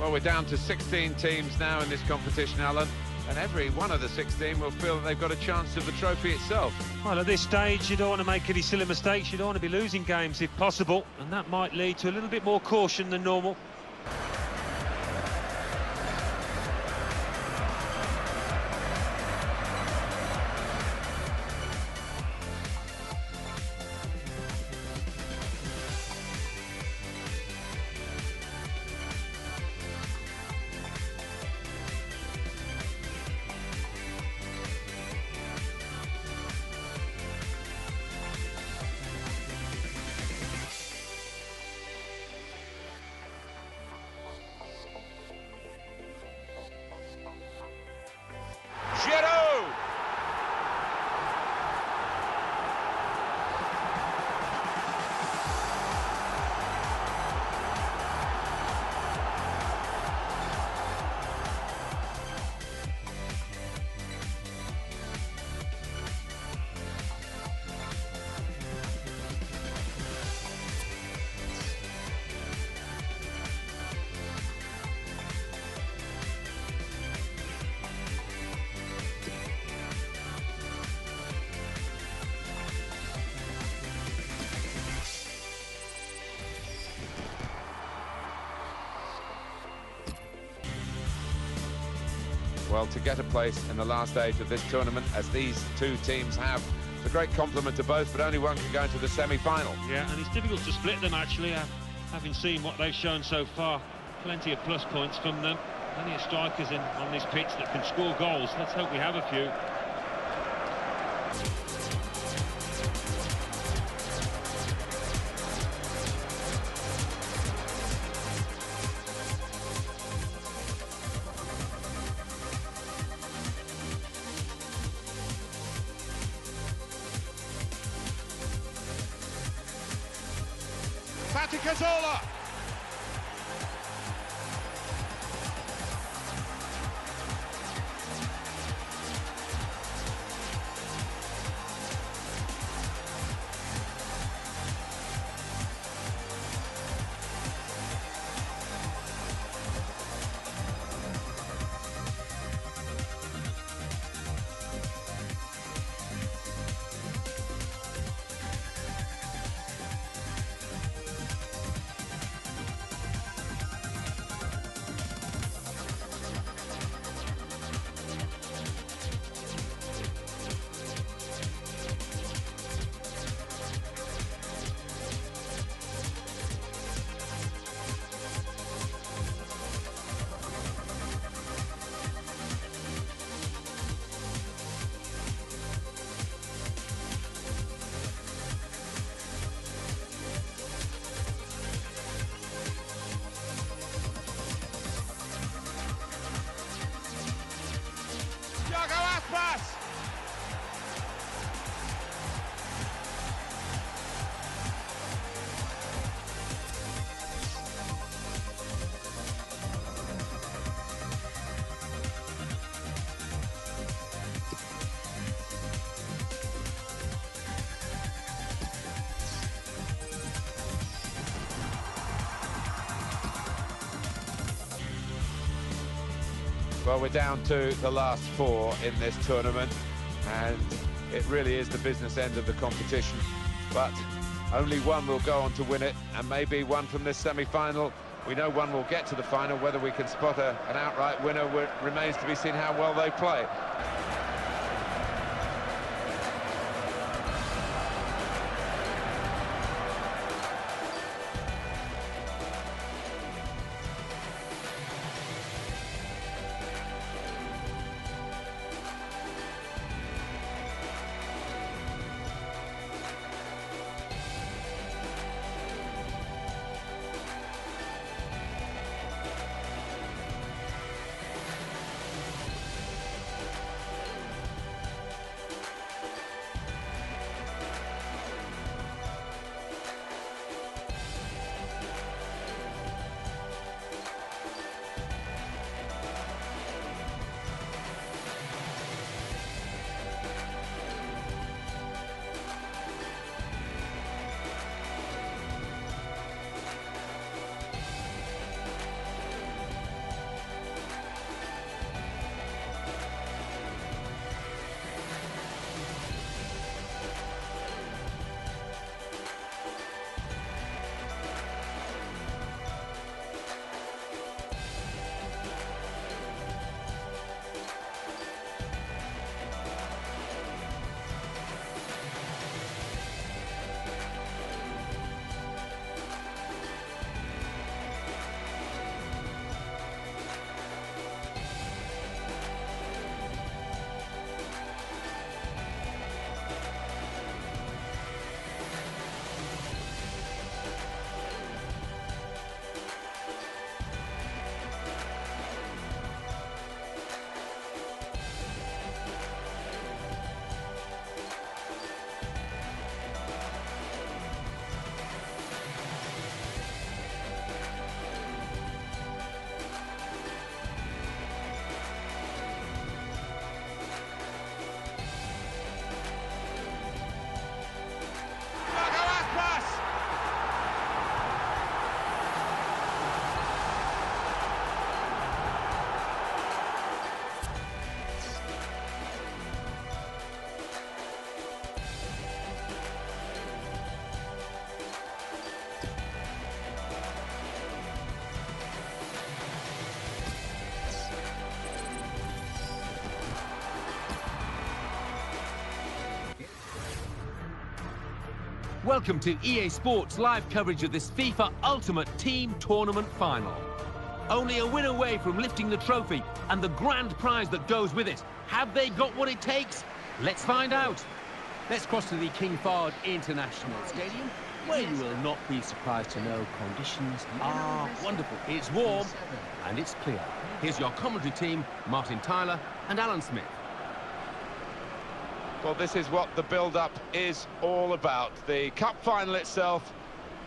Well, we're down to 16 teams now in this competition, Alan, and every one of the 16 will feel that they've got a chance of the trophy itself. Well, at this stage, you don't want to make any silly mistakes. You don't want to be losing games if possible, and that might lead to a little bit more caution than normal. Well, to get a place in the last stage of this tournament, as these two teams have, it's a great compliment to both, but only one can go into the semi-final. Yeah, and it's difficult to split them, actually, having seen what they've shown so far. Plenty of plus points from them. Plenty of strikers on this pitch that can score goals. Let's hope we have a few. Cazorla. Well, we're down to the last four in this tournament, and it really is the business end of the competition. But only one will go on to win it, and maybe one from this semi-final. We know one will get to the final. Whether we can spot an outright winner remains to be seen how well they play. Welcome to EA Sports live coverage of this FIFA Ultimate Team Tournament final. Only a win away from lifting the trophy and the grand prize that goes with it. Have they got what it takes? Let's find out. Let's cross to the King Fahd International Stadium, where you will not be surprised to know conditions are wonderful. It's warm and it's clear. Here's your commentary team, Martin Tyler and Alan Smith. Well, this is what the build-up is all about. The cup final itself,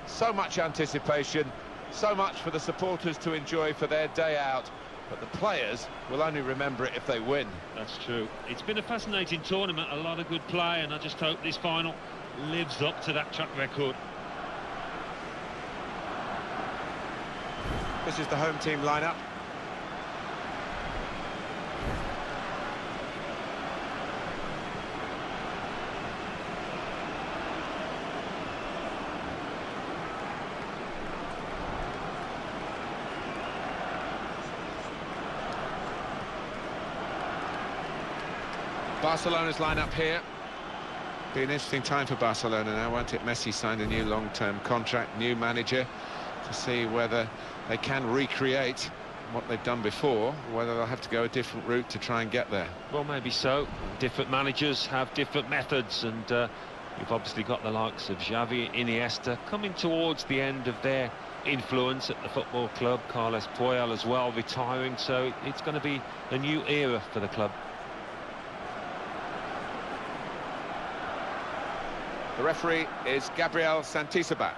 so much anticipation, so much for the supporters to enjoy for their day out. But the players will only remember it if they win. That's true. It's been a fascinating tournament, a lot of good play, and I just hope this final lives up to that track record. This is the home team lineup. Barcelona's lineup here. Be an interesting time for Barcelona now, won't it? Messi signed a new long-term contract, new manager, to see whether they can recreate what they've done before, or whether they'll have to go a different route to try and get there. Well, maybe so. Different managers have different methods, and you've obviously got the likes of Xavi, Iniesta coming towards the end of their influence at the football club. Carles Puyol as well retiring, so it's going to be a new era for the club. The referee is Gabriel Santisabat.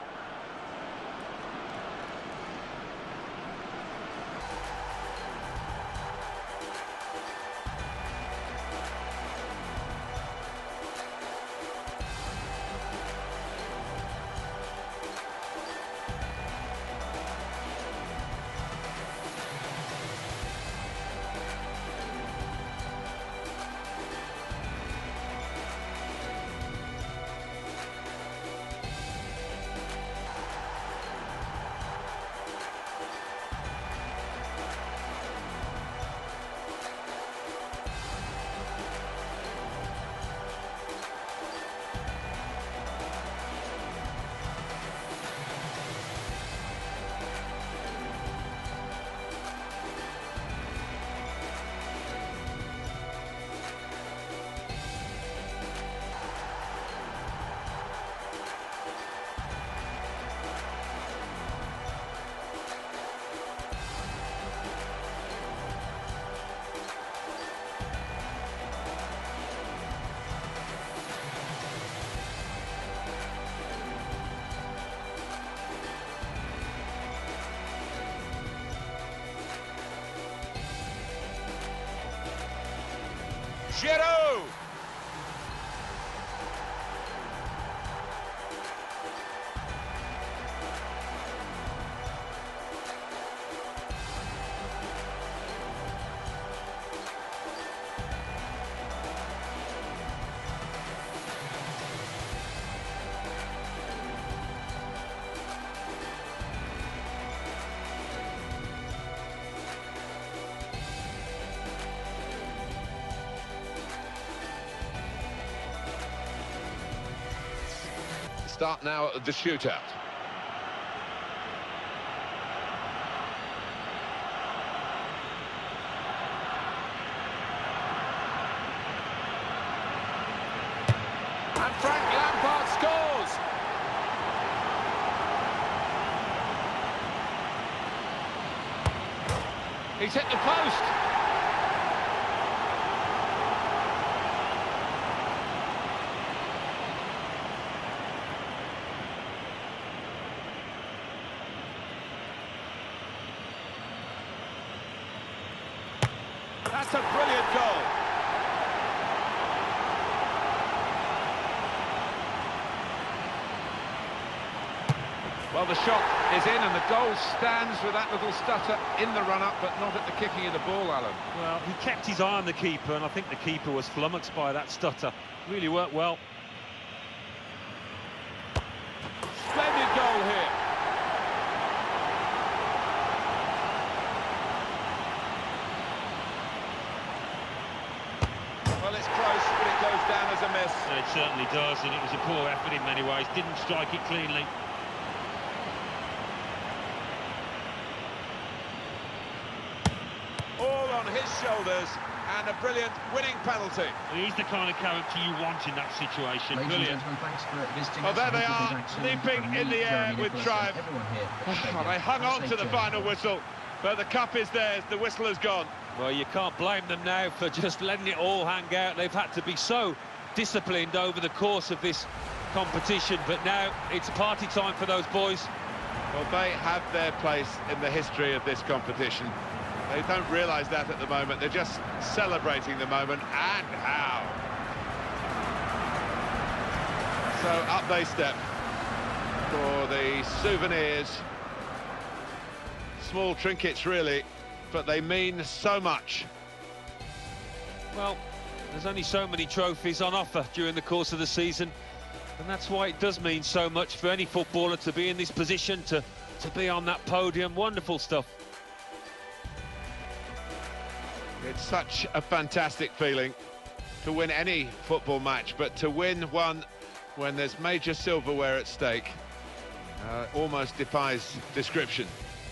Giroud! Start now at the shootout. And Frank Lampard scores! He's hit the post! That's a brilliant goal. Well, the shot is in and the goal stands with that little stutter in the run-up, but not at the kicking of the ball, Alan. Well, he kept his eye on the keeper, and I think the keeper was flummoxed by that stutter. Really worked well. Splendid goal here. Well, it's close, but it goes down as as a miss. It certainly does, and it was a poor effort in many ways. Didn't strike it cleanly. All on his shoulders, and a brilliant winning penalty. He's the kind of character you want in that situation. Brilliant. Thanks for visiting Well, us. there they are, leaping in the air with triumph. Well, they hung on to the final whistle, but the cup is theirs, the whistle has gone. Well, you can't blame them now for just letting it all hang out. They've had to be so disciplined over the course of this competition, but now it's party time for those boys. Well, they have their place in the history of this competition. They don't realise that at the moment. They're just celebrating the moment, and how. So up they step for the souvenirs. Small trinkets, really, but they mean so much. Well, there's only so many trophies on offer during the course of the season, and that's why it does mean so much for any footballer to be in this position, to be on that podium. Wonderful stuff. It's such a fantastic feeling to win any football match, but to win one when there's major silverware at stake almost defies description.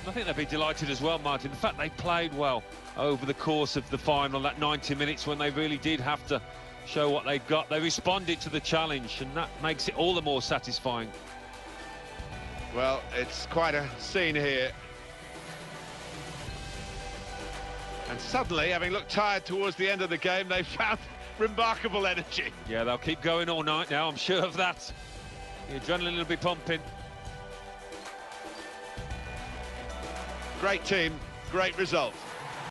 I think they'd be delighted as well, Martin. The fact they played well over the course of the final, that 90 minutes when they really did have to show what they've got. They responded to the challenge, and that makes it all the more satisfying. Well, it's quite a scene here. And suddenly, having looked tired towards the end of the game, they found remarkable energy. Yeah, they'll keep going all night now, I'm sure of that. The adrenaline will be pumping. Great team, great result.